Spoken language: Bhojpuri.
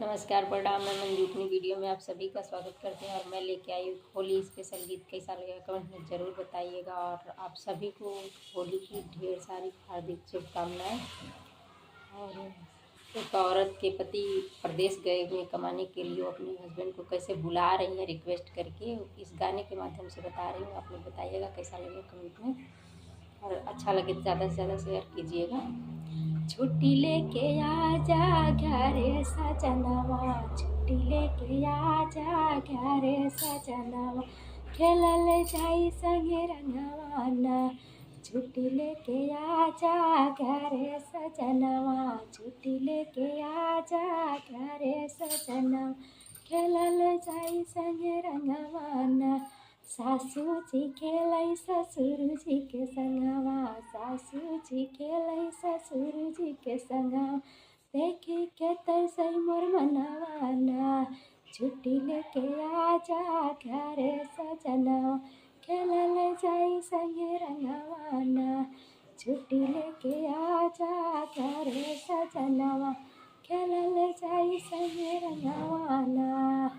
नमस्कार, प्रणाम। मैं मंजू अपनी वीडियो में आप सभी का स्वागत करते हैं और मैं लेके आई होली स्पेशल गीत। कैसा लगेगा कमेंट में ज़रूर बताइएगा। और आप सभी को होली की ढेर सारी हार्दिक शुभकामनाएं। और एक औरत के पति प्रदेश गए हुए कमाने के लिए वो अपने हस्बैंड को कैसे बुला रही है रिक्वेस्ट करके, इस गाने के माध्यम से बता रही हूँ। आप लोग बताइएगा कैसा लगेगा कमेंट में, और अच्छा लगे तो ज़्यादा से ज़्यादा शेयर कीजिएगा। छुट्टी लेके आजा घरे सजनवा, छुट्टी लेके आजा घरे सजनवा, खेलल जाई संगे रंगवा ना। छुट्टी लेके आजा घरे सजनवा, छुट्टी लेके आजा घरे सजनवा, खेलल जाई संगे रंगवा ना। सासू जी खेलै ससुर जी के संगवा, सासू जी खेलै ससुर जी के संगवा, देखी के तैसे मोर मनवा ना। छुट्टी लेके आजा घरे सजनवा, खेलल जाई संगे रंगवा ना। छुट्टी लेके आजा घरे सजनवा, खेलल जाई संगे रंगवा ना।